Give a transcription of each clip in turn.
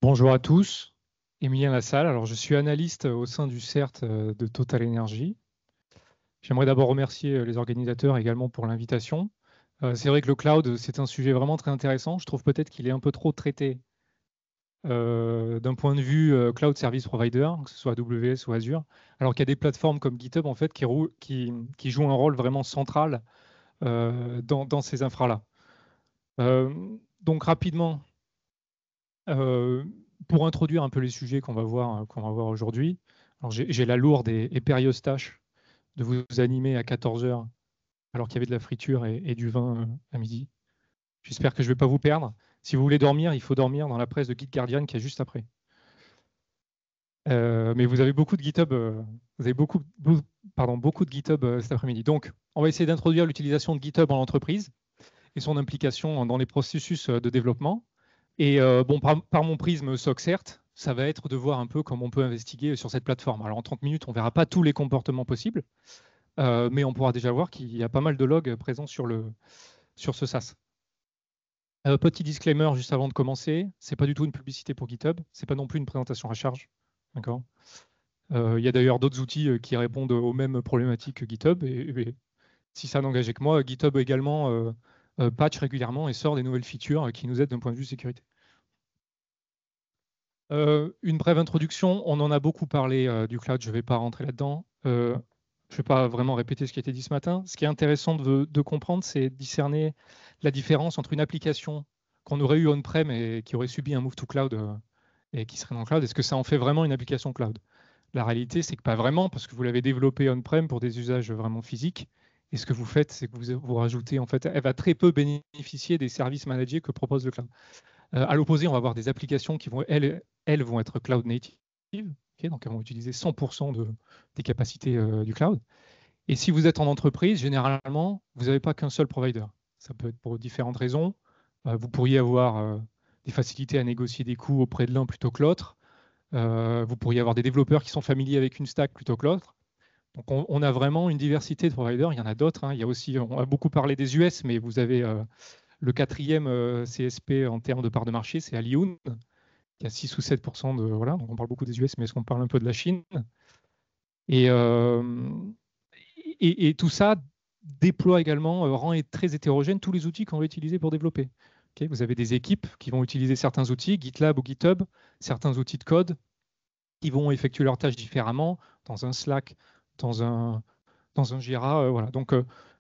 Bonjour à tous, Émilien Lassalle. Alors, je suis analyste au sein du CERT de Total Energy. J'aimerais d'abord remercier les organisateurs également pour l'invitation. C'est vrai que le cloud, c'est un sujet vraiment très intéressant. Je trouve peut-être qu'il est un peu trop traité d'un point de vue cloud service provider, que ce soit AWS ou Azure, alors qu'il y a des plateformes comme GitHub en fait qui jouent un rôle vraiment central dans ces infras-là. Donc rapidement, Euh, pour introduire un peu les sujets qu'on va voir aujourd'hui, alors j'ai la lourde et périlleuse tâche de vous animer à 14 heures, alors qu'il y avait de la friture et du vin à midi. J'espère que je ne vais pas vous perdre. Si vous voulez dormir, il faut dormir dans la presse de Git Guardian qui est juste après. Mais vous avez beaucoup de GitHub, vous avez beaucoup de GitHub cet après-midi. Donc, on va essayer d'introduire l'utilisation de GitHub en entreprise et son implication dans les processus de développement. Et bon, par mon prisme SOC, certes, ça va être de voir un peu comment on peut investiguer sur cette plateforme. Alors en 30 minutes, on ne verra pas tous les comportements possibles, mais on pourra déjà voir qu'il y a pas mal de logs présents sur ce SaaS. Petit disclaimer juste avant de commencer, ce n'est pas du tout une publicité pour GitHub, ce n'est pas non plus une présentation à charge. D'accord. Il y a d'ailleurs d'autres outils qui répondent aux mêmes problématiques que GitHub, et si ça n'engageait que moi, GitHub également patch régulièrement et sort des nouvelles features qui nous aident d'un point de vue sécurité. Une brève introduction, on en a beaucoup parlé du cloud, je ne vais pas rentrer là-dedans. Je ne vais pas vraiment répéter ce qui a été dit ce matin. Ce qui est intéressant de comprendre, c'est discerner la différence entre une application qu'on aurait eue on-prem et qui aurait subi un move to cloud et qui serait dans le cloud. Est-ce que ça en fait vraiment une application cloud? La réalité, c'est que pas vraiment, parce que vous l'avez développée on-prem pour des usages vraiment physiques. Et ce que vous faites, c'est que vous rajoutez, en fait, elle va très peu bénéficier des services managés que propose le cloud. À l'opposé, on va avoir des applications qui vont, elles vont être cloud native, okay, donc elles vont utiliser 100% des capacités du cloud. Et si vous êtes en entreprise, généralement, vous n'avez pas qu'un seul provider. Ça peut être pour différentes raisons. Vous pourriez avoir des facilités à négocier des coûts auprès de l'un plutôt que l'autre. Vous pourriez avoir des développeurs qui sont familiers avec une stack plutôt que l'autre. Donc on a vraiment une diversité de providers. Il y en a d'autres, hein. Il y a aussi, on a beaucoup parlé des US, mais vous avez le quatrième CSP en termes de part de marché, c'est Alioun, qui a 6 ou 7% de. Voilà, donc on parle beaucoup des US, mais est-ce qu'on parle un peu de la Chine? Et, euh, et tout ça déploie également, rend très hétérogène tous les outils qu'on va utiliser pour développer. Okay, vous avez des équipes qui vont utiliser certains outils, GitLab ou GitHub, certains outils de code, qui vont effectuer leurs tâches différemment dans un Slack, dans un Jira. Voilà. Donc,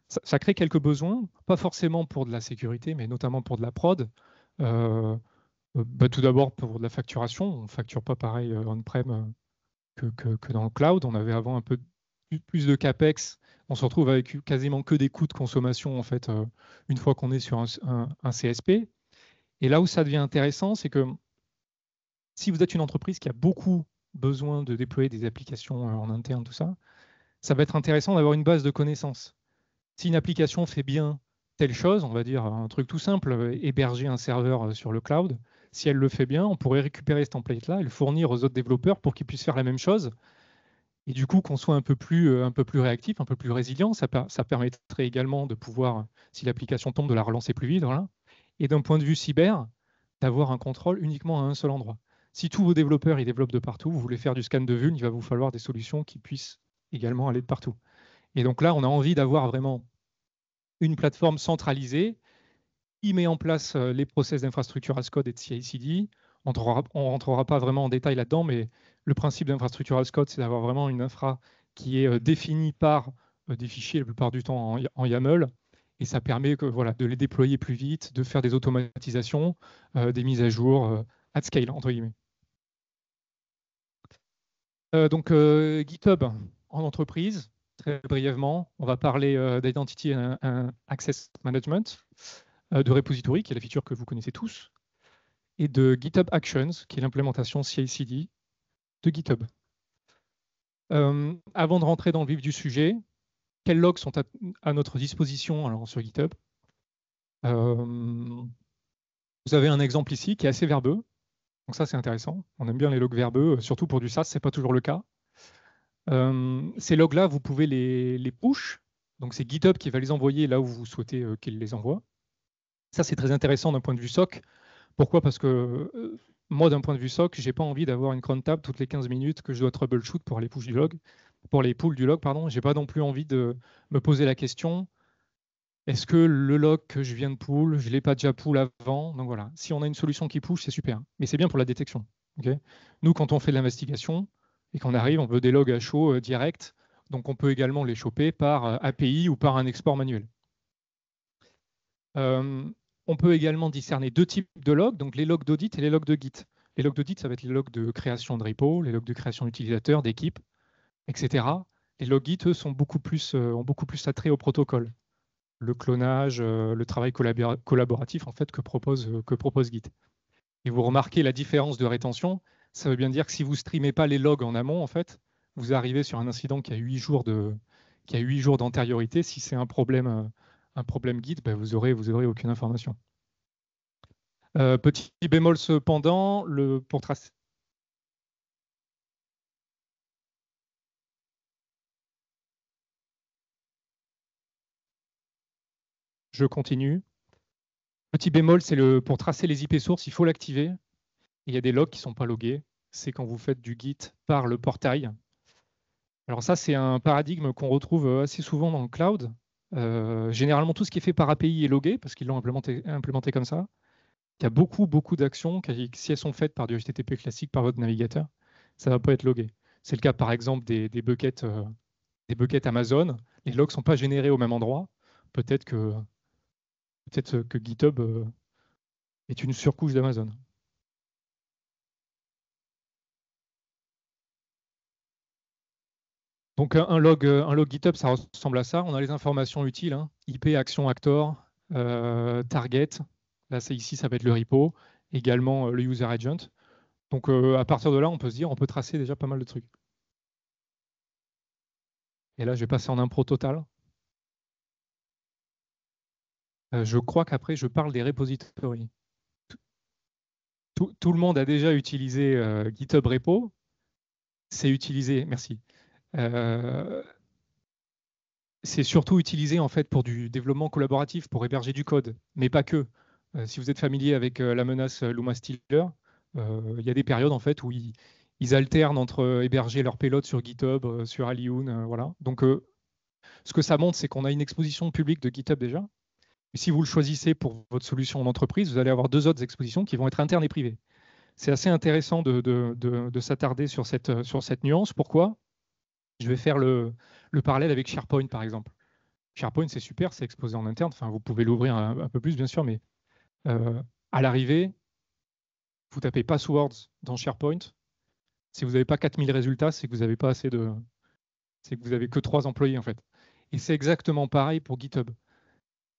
ça crée quelques besoins, pas forcément pour de la sécurité, mais notamment pour de la prod. Euh, Tout d'abord, pour de la facturation, on ne facture pas pareil on-prem que dans le cloud. On avait avant un peu plus de CAPEX. On se retrouve avec quasiment que des coûts de consommation en fait, une fois qu'on est sur un CSP. Et là où ça devient intéressant, c'est que si vous êtes une entreprise qui a beaucoup besoin de déployer des applications en interne, tout ça, ça va être intéressant d'avoir une base de connaissances. Si une application fait bien telle chose, on va dire un truc tout simple, héberger un serveur sur le cloud, si elle le fait bien, on pourrait récupérer ce template-là et le fournir aux autres développeurs pour qu'ils puissent faire la même chose. Et du coup, qu'on soit un peu plus réactif, un peu plus résilient, ça permettrait également de pouvoir, si l'application tombe, de la relancer plus vite. Voilà. Et d'un point de vue cyber, d'avoir un contrôle uniquement à un seul endroit. Si tous vos développeurs ils développent de partout, vous voulez faire du scan de vuln, il va vous falloir des solutions qui puissent également aller de partout. Et donc là, on a envie d'avoir vraiment une plateforme centralisée qui met en place les process d'infrastructure as code et de CI/CD. On ne rentrera pas vraiment en détail là-dedans, mais le principe d'infrastructure as code, c'est d'avoir vraiment une infra qui est définie par des fichiers, la plupart du temps en YAML, et ça permet voilà, de les déployer plus vite, de faire des automatisations, des mises à jour at scale, entre guillemets. Donc GitHub en entreprise, très brièvement, on va parler d'Identity and Access Management, de Repository, qui est la feature que vous connaissez tous, et de GitHub Actions, qui est l'implémentation CI/CD de GitHub. Avant de rentrer dans le vif du sujet, quels logs sont à notre disposition alors, sur GitHub? Vous avez un exemple ici qui est assez verbeux. Donc ça, c'est intéressant. On aime bien les logs verbeux, surtout pour du SaaS, ce n'est pas toujours le cas. Ces logs-là, vous pouvez les push. Donc c'est GitHub qui va les envoyer là où vous souhaitez qu'il les envoie. Ça, c'est très intéressant d'un point de vue SOC. Pourquoi? Parce que moi, d'un point de vue SOC, j'ai pas envie d'avoir une cron tab toutes les 15 minutes que je dois troubleshoot pour les push du log, pour les pulls du log, pardon. J'ai pas non plus envie de me poser la question, est-ce que le log que je viens de pull, je l'ai pas déjà pull avant? Donc voilà, si on a une solution qui push, c'est super. Mais c'est bien pour la détection. Okay, nous, quand on fait de l'investigation et qu'on arrive, on veut des logs à chaud direct. Donc on peut également les choper par API ou par un export manuel. On peut également discerner deux types de logs, donc les logs d'audit et les logs de Git. Les logs d'audit, ça va être les logs de création de repo, les logs de création d'utilisateurs, d'équipes, etc. Les logs Git, eux, ont beaucoup plus attrait au protocole. Le clonage, le travail collaboratif en fait, que propose Git. Et vous remarquez la différence de rétention. Ça veut bien dire que si vous ne streamez pas les logs en amont, en fait, vous arrivez sur un incident qui a 8 jours d'antériorité. Si c'est un problème Git, ben vous aurez aucune information. Petit bémol cependant, pour tracer. Je continue. Petit bémol, c'est pour tracer les IP sources, il faut l'activer. Il y a des logs qui ne sont pas logués. C'est quand vous faites du Git par le portail. Alors ça, c'est un paradigme qu'on retrouve assez souvent dans le cloud. Généralement, tout ce qui est fait par API est logué parce qu'ils l'ont implémenté comme ça. Il y a beaucoup d'actions qui, si elles sont faites par du HTTP classique, par votre navigateur, ça ne va pas être logué. C'est le cas, par exemple, des buckets Amazon. Les logs ne sont pas générés au même endroit. Peut-être que GitHub est une surcouche d'Amazon. Donc un log GitHub, ça ressemble à ça. On a les informations utiles, hein. IP, action, actor, target. Là, ici, ça va être le repo. Également le user agent. Donc à partir de là, on peut se dire, on peut tracer déjà pas mal de trucs. Et là, je vais passer en impro total. Je crois qu'après, je parle des repositories. Tout le monde a déjà utilisé GitHub Repo. C'est utilisé, merci. C'est surtout utilisé en fait pour du développement collaboratif, pour héberger du code, mais pas que. Si vous êtes familier avec la menace Luma Stealer, il y a des périodes en fait où ils alternent entre héberger leur payload sur GitHub, sur Alioun, voilà. Donc ce que ça montre, c'est qu'on a une exposition publique de GitHub déjà. Et si vous le choisissez pour votre solution en entreprise, vous allez avoir deux autres expositions qui vont être internes et privées. C'est assez intéressant de s'attarder sur cette nuance. Pourquoi? Je vais faire le parallèle avec SharePoint, par exemple. SharePoint, c'est super, c'est exposé en interne. Enfin, vous pouvez l'ouvrir un peu plus, bien sûr, mais à l'arrivée, vous tapez passwords dans SharePoint. Si vous n'avez pas 4000 résultats, c'est que vous n'avez pas assez de... C'est que vous n'avez que 3 employés, en fait. Et c'est exactement pareil pour GitHub.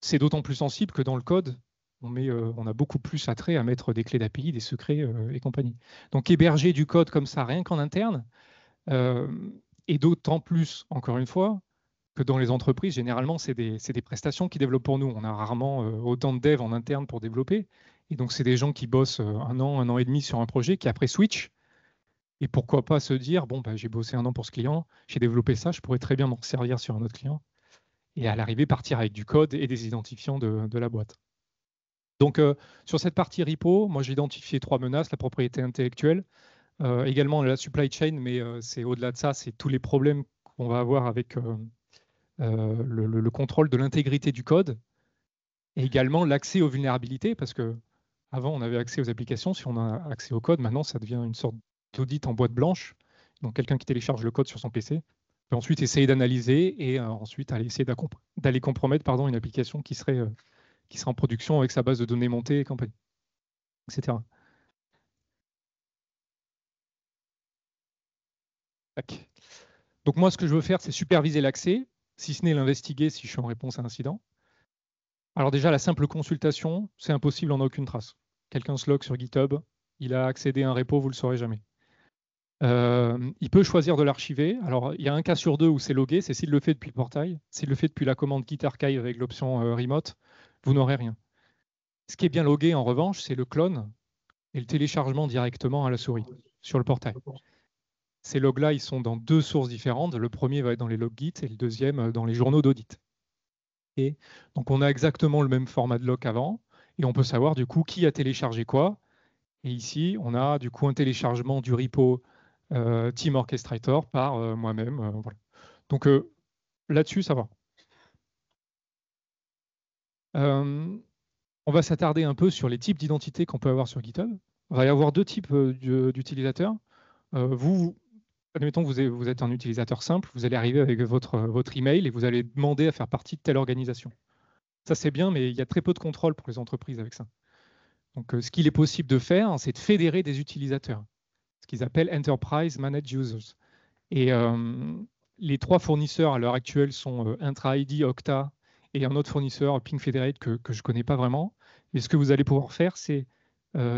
C'est d'autant plus sensible que dans le code, on a beaucoup plus attrait à mettre des clés d'API, des secrets et compagnie. Donc héberger du code comme ça, rien qu'en interne, et d'autant plus, encore une fois, que dans les entreprises, généralement, c'est des prestations qui développent pour nous. On a rarement autant de devs en interne pour développer. Et donc, c'est des gens qui bossent un an et demi sur un projet, qui après switch. Et pourquoi pas se dire, bon, bah, j'ai bossé un an pour ce client, j'ai développé ça, je pourrais très bien m'en servir sur un autre client. Et à l'arrivée, partir avec du code et des identifiants de la boîte. Donc, sur cette partie repo, moi, j'ai identifié 3 menaces, la propriété intellectuelle, également la supply chain, mais c'est au-delà de ça, c'est tous les problèmes qu'on va avoir avec le contrôle de l'intégrité du code et également l'accès aux vulnérabilités, parce que avant on avait accès aux applications, si on a accès au code, maintenant ça devient une sorte d'audit en boîte blanche. Donc quelqu'un qui télécharge le code sur son PC peut ensuite essayer d'analyser et ensuite aller essayer d'aller compromettre une application qui serait en production avec sa base de données montée et compagnie, etc. Tac. Donc moi ce que je veux faire, c'est superviser l'accès, si ce n'est l'investiguer si je suis en réponse à un incident. Alors déjà, la simple consultation, c'est impossible, on n'a aucune trace. Quelqu'un se log sur GitHub, il a accédé à un repo, vous ne le saurez jamais. Il peut choisir de l'archiver. Alors, il y a un cas sur deux où c'est logué, c'est s'il le fait depuis le portail. S'il le fait depuis la commande Git Archive avec l'option remote, vous n'aurez rien. Ce qui est bien logué, en revanche, c'est le clone et le téléchargement directement à la souris sur le portail. Ces logs-là, ils sont dans 2 sources différentes. Le premier va être dans les logs Git et le deuxième dans les journaux d'audit. Et donc, on a exactement le même format de log qu'avant et on peut savoir du coup qui a téléchargé quoi Et ici, on a du coup un téléchargement du repo Team Orchestrator par moi-même. Voilà. Donc là-dessus, ça va. On va s'attarder un peu sur les types d'identités qu'on peut avoir sur GitHub. Il va y avoir deux types d'utilisateurs. Admettons que vous êtes un utilisateur simple, vous allez arriver avec votre email et vous allez demander à faire partie de telle organisation. Ça, c'est bien, mais il y a très peu de contrôle pour les entreprises avec ça. Donc, ce qu'il est possible de faire, c'est de fédérer des utilisateurs, ce qu'ils appellent Enterprise Managed Users. Et les trois fournisseurs à l'heure actuelle sont Intra-ID, Okta et un autre fournisseur, Ping Federate, que je ne connais pas vraiment. Mais ce que vous allez pouvoir faire, c'est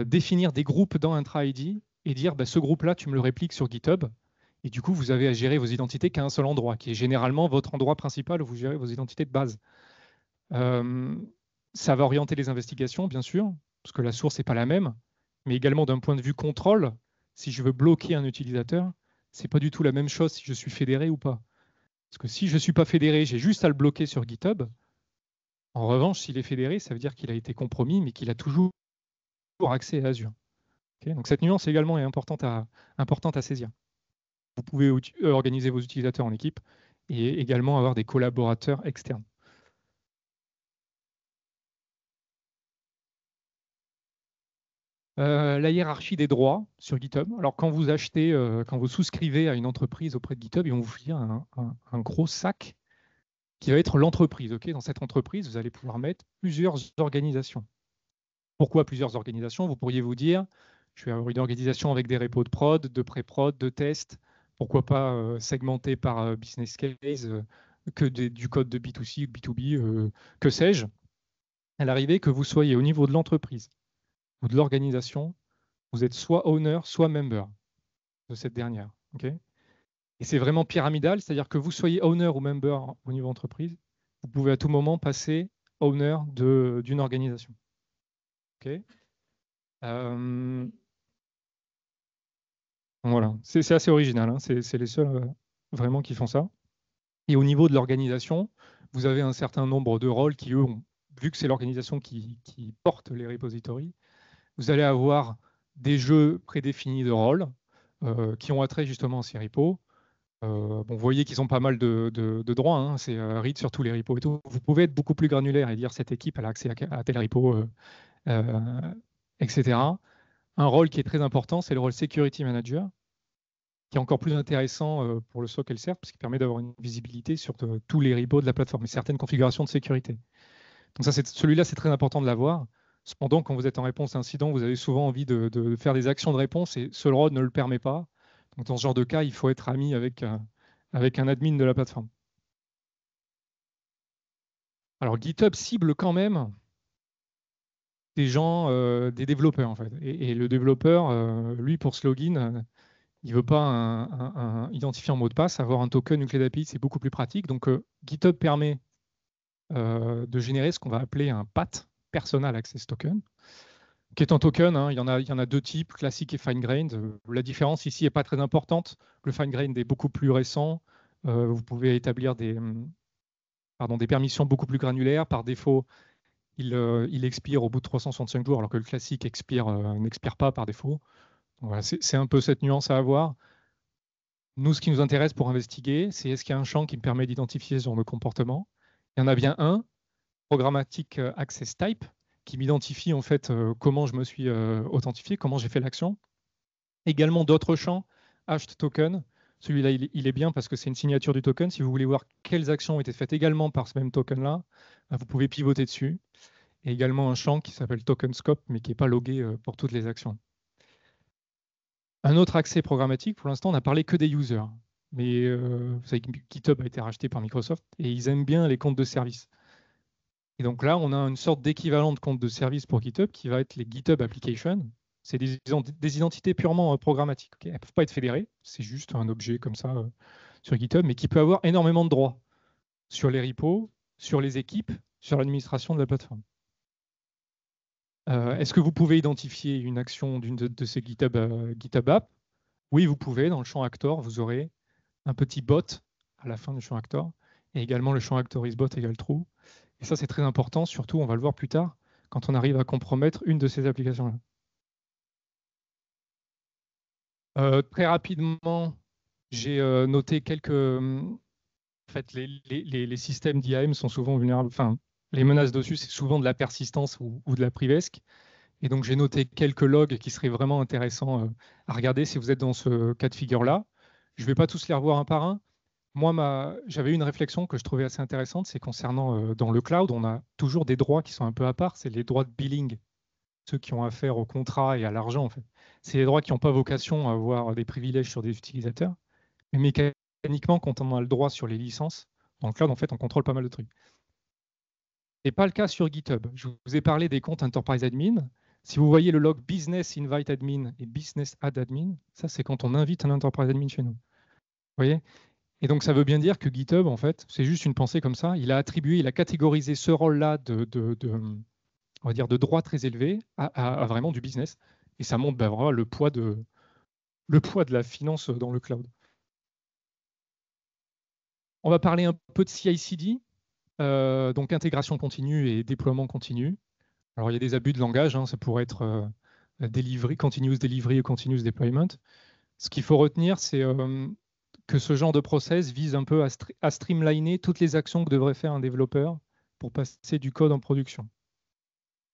définir des groupes dans Intra-ID et dire bah, ce groupe-là, tu me le répliques sur GitHub. Et du coup, vous avez à gérer vos identités qu'à un seul endroit, qui est généralement votre endroit principal où vous gérez vos identités de base. Ça va orienter les investigations, bien sûr, parce que la source n'est pas la même, mais également d'un point de vue contrôle, si je veux bloquer un utilisateur, c'est pas du tout la même chose si je suis fédéré ou pas. Parce que si je ne suis pas fédéré, j'ai juste à le bloquer sur GitHub. En revanche, s'il est fédéré, ça veut dire qu'il a été compromis, mais qu'il a toujours accès à Azure. Okay, donc cette nuance également est importante à saisir. Vous pouvez organiser vos utilisateurs en équipe et également avoir des collaborateurs externes. La hiérarchie des droits sur GitHub. Alors, quand vous achetez, quand vous souscrivez à une entreprise auprès de GitHub, ils vont vous filer un gros sac qui va être l'entreprise. Okay, dans cette entreprise, vous allez pouvoir mettre plusieurs organisations. Pourquoi plusieurs organisations? Vous pourriez vous dire, je vais avoir une organisation avec des repos de prod, de pré-prod, de test. Pourquoi pas segmenter par business case, que du code de B2C ou B2B, que sais-je. À l'arrivée, que vous soyez au niveau de l'entreprise ou de l'organisation, vous êtes soit owner, soit member de cette dernière. Okay, et c'est vraiment pyramidal, c'est-à-dire que vous soyez owner ou member au niveau entreprise, vous pouvez à tout moment passer owner d'une organisation. Okay, voilà, c'est assez original, hein. C'est les seuls vraiment qui font ça. Et au niveau de l'organisation, vous avez un certain nombre de rôles qui, eux, vu que c'est l'organisation qui porte les repositories, vous allez avoir des jeux prédéfinis de rôles qui ont attrait justement à ces repos. Bon, vous voyez qu'ils ont pas mal de droits, hein. C'est read sur tous les repos et tout. Vous pouvez être beaucoup plus granulaire et dire cette équipe elle a accès à tel repo, etc. Un rôle qui est très important, c'est le rôle Security Manager, qui est encore plus intéressant pour le SOC LCR, parce qu'il permet d'avoir une visibilité sur tous les repos de la plateforme et certaines configurations de sécurité. Donc celui-là, c'est très important de l'avoir. Cependant, quand vous êtes en réponse à incident, vous avez souvent envie de faire des actions de réponse et ce rôle ne le permet pas. Donc dans ce genre de cas, il faut être ami avec un admin de la plateforme. Alors GitHub cible quand même des gens, des développeurs en fait. Et le développeur, lui, pour se login, il ne veut pas identifier un mot de passe, avoir un token, une clé d'API, c'est beaucoup plus pratique. Donc GitHub permet de générer ce qu'on va appeler un PAT, Personal Access Token, qui est un token. Hein, il y en a deux types, classique et fine-grained. La différence ici n'est pas très importante. Le fine-grained est beaucoup plus récent. Vous pouvez établir des permissions beaucoup plus granulaires. Par défaut, il expire au bout de 365 jours, alors que le classique n'expire pas par défaut. Donc voilà, c'est un peu cette nuance à avoir. Nous, ce qui nous intéresse pour investiguer, c'est est-ce qu'il y a un champ qui me permet d'identifier ce genre de comportement. Il y en a bien un, Programmatic Access Type, qui m'identifie en fait comment je me suis authentifié, comment j'ai fait l'action. Également d'autres champs, hashed token. Celui-là, il est bien parce que c'est une signature du token. Si vous voulez voir quelles actions ont été faites également par ce même token-là, vous pouvez pivoter dessus. Et également un champ qui s'appelle token scope, mais qui n'est pas logué pour toutes les actions. Un autre accès programmatique, pour l'instant, on n'a parlé que des users. Mais vous savez que GitHub a été racheté par Microsoft et ils aiment bien les comptes de service. Et donc là, on a une sorte d'équivalent de compte de service pour GitHub qui va être les GitHub Applications. C'est des identités purement programmatiques. Okay, elles ne peuvent pas être fédérées, c'est juste un objet comme ça sur GitHub, mais qui peut avoir énormément de droits sur les repos, sur les équipes, sur l'administration de la plateforme. Est-ce que vous pouvez identifier une action d'une de ces GitHub Apps? Oui, vous pouvez. Dans le champ Actor, vous aurez un petit bot à la fin du champ Actor, et également le champ ActorisBot égale true. Et ça, c'est très important, surtout, on va le voir plus tard, quand on arrive à compromettre une de ces applications-là. Très rapidement, j'ai noté quelques. En fait, les systèmes d'IAM sont souvent vulnérables. Enfin, les menaces dessus, c'est souvent de la persistance ou de la privesc. Et donc, j'ai noté quelques logs qui seraient vraiment intéressants à regarder si vous êtes dans ce cas de figure-là. Je ne vais pas tous les revoir un par un. Moi, j'avais une réflexion que je trouvais assez intéressante, c'est concernant dans le cloud, on a toujours des droits qui sont un peu à part, c'est les droits de billing, ceux qui ont affaire au contrat et à l'argent en fait. C'est les droits qui n'ont pas vocation à avoir des privilèges sur des utilisateurs, mais mécaniquement, quand on a le droit sur les licences, dans le cloud, en fait, on contrôle pas mal de trucs. Ce n'est pas le cas sur GitHub. Je vous ai parlé des comptes Enterprise Admin. Si vous voyez le log Business Invite Admin et Business Add Admin, ça c'est quand on invite un Enterprise Admin chez nous. Vous voyez? Et donc, ça veut bien dire que GitHub, en fait, c'est juste une pensée comme ça. Il a attribué, il a catégorisé ce rôle-là on va dire, de droit très élevé à vraiment du business. Et ça montre vraiment le poids de la finance dans le cloud. On va parler un peu de CI/CD, donc intégration continue et déploiement continu. Alors, il y a des abus de langage, hein, ça pourrait être delivery, continuous delivery ou continuous deployment. Ce qu'il faut retenir, c'est que ce genre de process vise un peu à streamliner toutes les actions que devrait faire un développeur pour passer du code en production.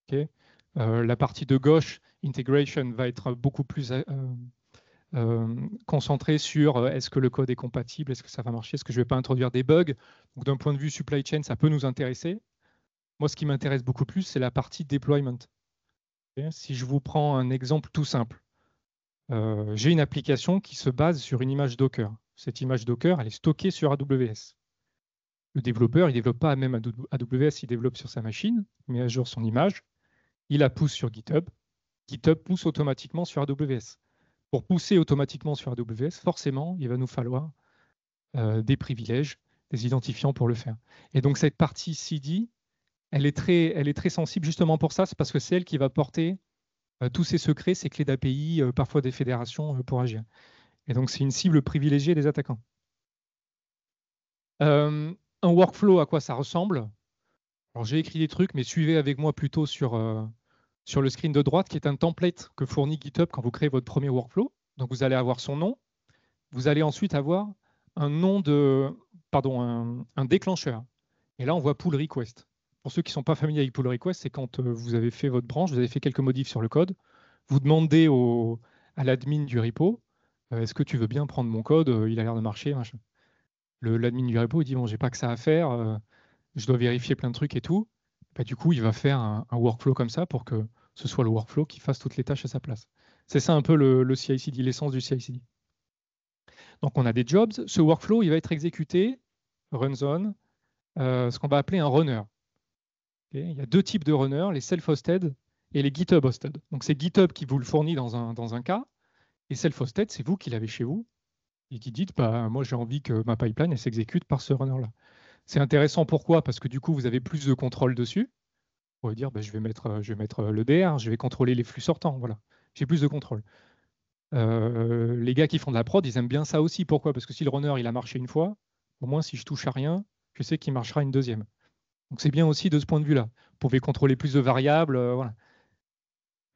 Okay. La partie de gauche, integration, va être beaucoup plus concentrée sur est-ce que le code est compatible, est-ce que ça va marcher, est-ce que je ne vais pas introduire des bugs. Donc d'un point de vue supply chain, ça peut nous intéresser. Moi, ce qui m'intéresse beaucoup plus, c'est la partie deployment. Okay. Si je vous prends un exemple tout simple, j'ai une application qui se base sur une image Docker. Cette image Docker, elle est stockée sur AWS. Le développeur, il ne développe pas même AWS, il développe sur sa machine, il met à jour son image, il la pousse sur GitHub. GitHub pousse automatiquement sur AWS. Pour pousser automatiquement sur AWS, forcément, il va nous falloir des privilèges, des identifiants pour le faire. Et donc cette partie CD, elle est très sensible justement pour ça, c'est parce que c'est elle qui va porter tous ces secrets, ces clés d'API, parfois des fédérations pour agir. Et donc c'est une cible privilégiée des attaquants. Un workflow, à quoi ça ressemble? Alors j'ai écrit des trucs, mais suivez avec moi plutôt sur le screen de droite, qui est un template que fournit GitHub quand vous créez votre premier workflow. Donc vous allez avoir son nom. Vous allez ensuite avoir un nom de, pardon, un déclencheur. Et là, on voit pull request. Pour ceux qui ne sont pas familiers avec pull request, c'est quand vous avez fait votre branche, vous avez fait quelques modifs sur le code, vous demandez à l'admin du repo, est-ce que tu veux bien prendre mon code? Il a l'air de marcher. L'admin du repo, il dit, bon, j'ai pas que ça à faire, je dois vérifier plein de trucs et tout. Bah, du coup, il va faire un workflow comme ça pour que ce soit le workflow qui fasse toutes les tâches à sa place. C'est ça un peu le CI/CD, l'essence du CI/CD. Donc, on a des jobs. Ce workflow, il va être exécuté, runs on, ce qu'on va appeler un runner. Okay. Il y a deux types de runners, les self-hosted et les GitHub hosted. Donc, c'est GitHub qui vous le fournit dans un cas, et self-hosted, c'est vous qui l'avez chez vous et qui dites, bah, moi, j'ai envie que ma pipeline elle s'exécute par ce runner-là. C'est intéressant, pourquoi? Parce que du coup, vous avez plus de contrôle dessus. Vous pouvez dire, bah, je vais mettre le DR, je vais contrôler les flux sortants. Voilà, j'ai plus de contrôle. Les gars qui font de la prod, ils aiment bien ça aussi. Pourquoi? Parce que si le runner il a marché une fois, au moins si je touche à rien, je sais qu'il marchera une deuxième. Donc c'est bien aussi de ce point de vue-là. Vous pouvez contrôler plus de variables. Voilà.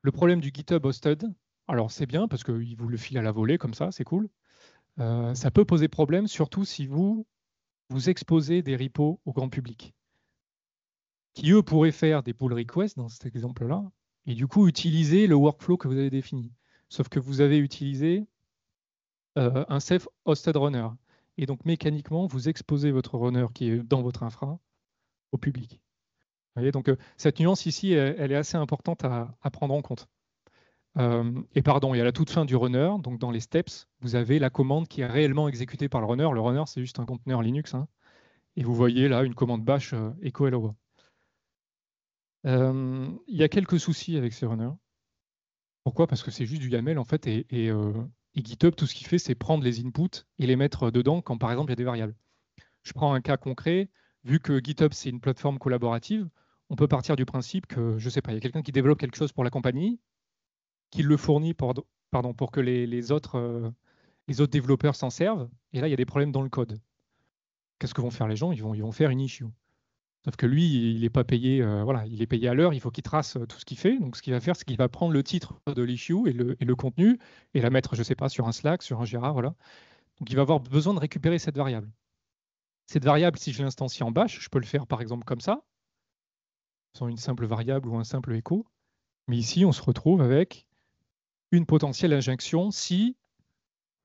Le problème du GitHub hosted, alors c'est bien parce qu'il vous le file à la volée comme ça, c'est cool. Ça peut poser problème, surtout si vous exposez des repos au grand public, qui eux pourraient faire des pull requests dans cet exemple-là, et du coup utiliser le workflow que vous avez défini. Sauf que vous avez utilisé un self-hosted runner. Et donc mécaniquement, vous exposez votre runner qui est dans votre infra au public. Vous voyez, donc cette nuance ici, elle est assez importante à prendre en compte. Et pardon, et à la toute fin du runner, donc dans les steps, vous avez la commande qui est réellement exécutée par le runner. Le runner, c'est juste un conteneur Linux. Hein, et vous voyez là une commande bash echo hello. Il y a quelques soucis avec ces runners. Pourquoi? Parce que c'est juste du YAML en fait, et GitHub, tout ce qu'il fait, c'est prendre les inputs et les mettre dedans quand par exemple il y a des variables. Je prends un cas concret, vu que GitHub c'est une plateforme collaborative, on peut partir du principe que, je ne sais pas, il y a quelqu'un qui développe quelque chose pour la compagnie, qui le fournit pour que les autres développeurs s'en servent, et là il y a des problèmes dans le code. Qu'est-ce que vont faire les gens? Ils vont faire une issue. Sauf que lui, il n'est pas payé, voilà, il est payé à l'heure, il faut qu'il trace tout ce qu'il fait. Donc, ce qu'il va faire, c'est qu'il va prendre le titre de l'issue et le contenu et la mettre, je ne sais pas, sur un Slack, sur un Jira, voilà. Donc, il va avoir besoin de récupérer cette variable. Cette variable, si je l'instancie en bash, je peux le faire par exemple comme ça, sans une simple variable ou un simple écho. Mais ici, on se retrouve avec une potentielle injection si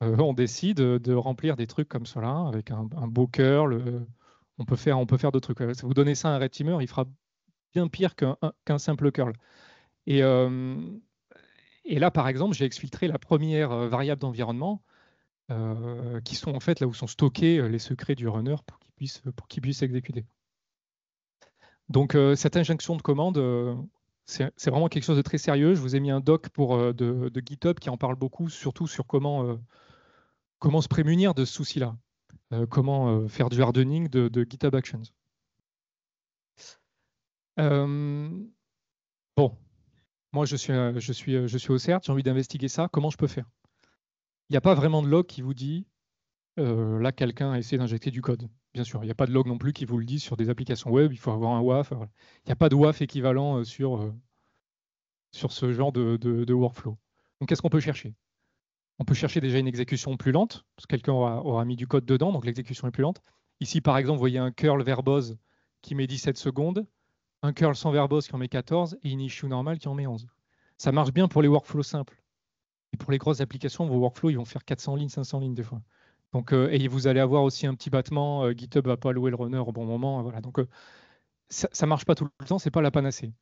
on décide de remplir des trucs comme cela, avec un beau curl. On peut faire d'autres trucs. Si vous donnez ça à un red teamer, il fera bien pire qu'un simple curl. Et, et là, par exemple, j'ai exfiltré la première variable d'environnement, qui sont en fait là où sont stockés les secrets du runner pour qu'il puisse exécuter. Donc, cette injection de commande, c'est vraiment quelque chose de très sérieux. Je vous ai mis un doc de GitHub qui en parle beaucoup, surtout sur comment se prémunir de ce souci-là. Comment faire du hardening de GitHub Actions. Bon, moi je suis au CERT, j'ai envie d'investiguer ça. Comment je peux faire? Il n'y a pas vraiment de log qui vous dit là quelqu'un a essayé d'injecter du code. Bien sûr, il n'y a pas de log non plus qui vous le dit sur des applications web. Il faut avoir un WAF. Voilà. Il n'y a pas de WAF équivalent sur ce genre de workflow. Donc qu'est-ce qu'on peut chercher? On peut chercher déjà une exécution plus lente, parce que quelqu'un aura mis du code dedans, donc l'exécution est plus lente. Ici, par exemple, vous voyez un curl verbose qui met 17 secondes, un curl sans verbose qui en met 14 et une issue normale qui en met 11. Ça marche bien pour les workflows simples. Et pour les grosses applications, vos workflows, ils vont faire 400 lignes, 500 lignes des fois. Donc, et vous allez avoir aussi un petit battement, GitHub ne va pas louer le runner au bon moment. Voilà. Donc, ça ne marche pas tout le temps, ce n'est pas la panacée.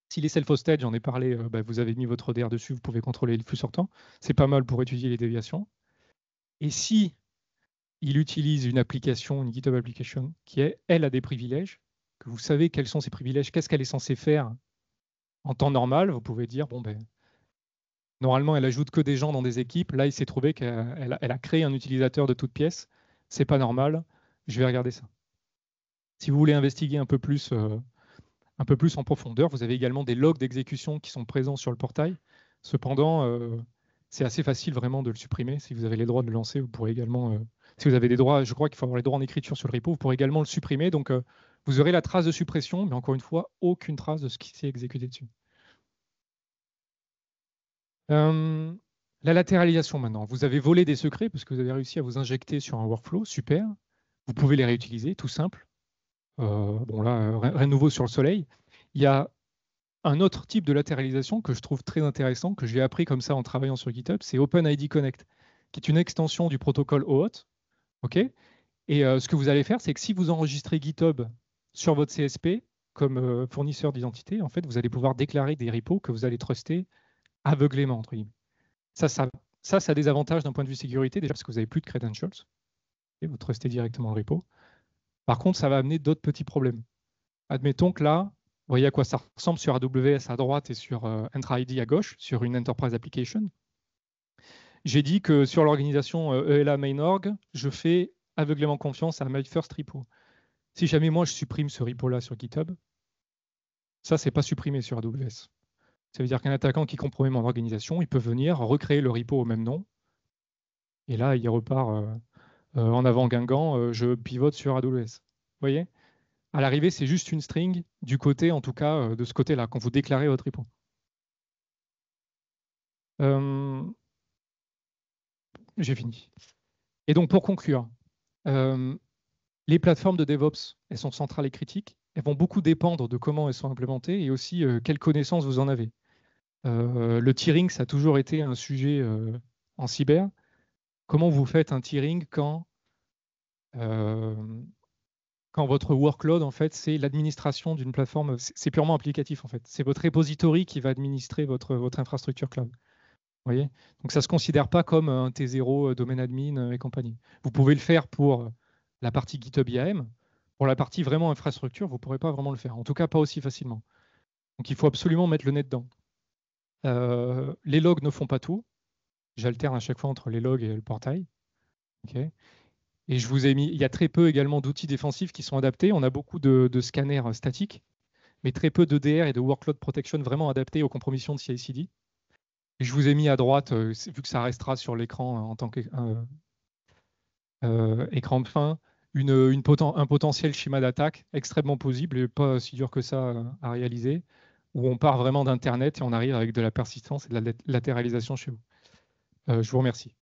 Si les self-hosted, j'en ai parlé, vous avez mis votre ODR dessus, vous pouvez contrôler le flux sortant. C'est pas mal pour étudier les déviations. Et si il utilise une application, une GitHub application, qui, elle, a des privilèges, que vous savez quels sont ses privilèges, qu'est-ce qu'elle est censée faire en temps normal, vous pouvez dire, bon, normalement, elle ajoute que des gens dans des équipes. Là, il s'est trouvé qu'elle a créé un utilisateur de toute pièce. C'est pas normal. Je vais regarder ça. Si vous voulez investiguer un peu plus en profondeur, vous avez également des logs d'exécution qui sont présents sur le portail. Cependant, c'est assez facile vraiment de le supprimer. Si vous avez les droits de le lancer, vous pourrez également, si vous avez des droits, je crois qu'il faut avoir les droits en écriture sur le repo, vous pourrez également le supprimer. Donc, vous aurez la trace de suppression, mais encore une fois, aucune trace de ce qui s'est exécuté dessus. La latéralisation maintenant. Vous avez volé des secrets parce que vous avez réussi à vous injecter sur un workflow, super. Vous pouvez les réutiliser, tout simple. Bon là, rien de nouveau sur le soleil. Il y a un autre type de latéralisation que je trouve très intéressant, que j'ai appris comme ça en travaillant sur GitHub, c'est OpenID Connect, qui est une extension du protocole OAuth. Okay, et ce que vous allez faire, c'est que si vous enregistrez GitHub sur votre CSP comme fournisseur d'identité, en fait, vous allez pouvoir déclarer des repos que vous allez truster aveuglément, entre guillemets. Ça a des avantages d'un point de vue sécurité, déjà parce que vous n'avez plus de credentials, et vous trustez directement le repo. Par contre, ça va amener d'autres petits problèmes. Admettons que là, vous voyez à quoi ça ressemble sur AWS à droite et sur Entra-ID à gauche, sur une Enterprise Application. J'ai dit que sur l'organisation ELA Main.org, je fais aveuglément confiance à My First Repo. Si jamais moi je supprime ce repo-là sur GitHub, ça, c'est pas supprimé sur AWS. Ça veut dire qu'un attaquant qui compromet mon organisation, il peut venir recréer le repo au même nom, et là, il repart en avant Guingamp, je pivote sur AWS. Vous voyez? À l'arrivée, c'est juste une string du côté, en tout cas, de ce côté-là, quand vous déclarez votre repo. J'ai fini. Et donc, pour conclure, les plateformes de DevOps, elles sont centrales et critiques. Elles vont beaucoup dépendre de comment elles sont implémentées et aussi quelles connaissances vous en avez. Le tiering, ça a toujours été un sujet en cyber. Comment vous faites un tiering quand votre workload, en fait, c'est l'administration d'une plateforme, c'est purement applicatif, en fait. C'est votre repository qui va administrer votre infrastructure cloud. Vous voyez? Donc, ça ne se considère pas comme un T0, domaine admin et compagnie. Vous pouvez le faire pour la partie GitHub IAM. Pour la partie vraiment infrastructure, vous ne pourrez pas vraiment le faire. En tout cas, pas aussi facilement. Donc, il faut absolument mettre le nez dedans. Les logs ne font pas tout. J'alterne à chaque fois entre les logs et le portail. Okay. Et je vous ai mis, il y a très peu également d'outils défensifs qui sont adaptés. On a beaucoup de scanners statiques, mais très peu d'EDR et de workload protection vraiment adaptés aux compromissions de CI/CD. Et je vous ai mis à droite, vu que ça restera sur l'écran en tant qu'écran de fin, un potentiel schéma d'attaque extrêmement possible et pas si dur que ça à réaliser, où on part vraiment d'Internet et on arrive avec de la persistance et de la latéralisation chez vous. Je vous remercie.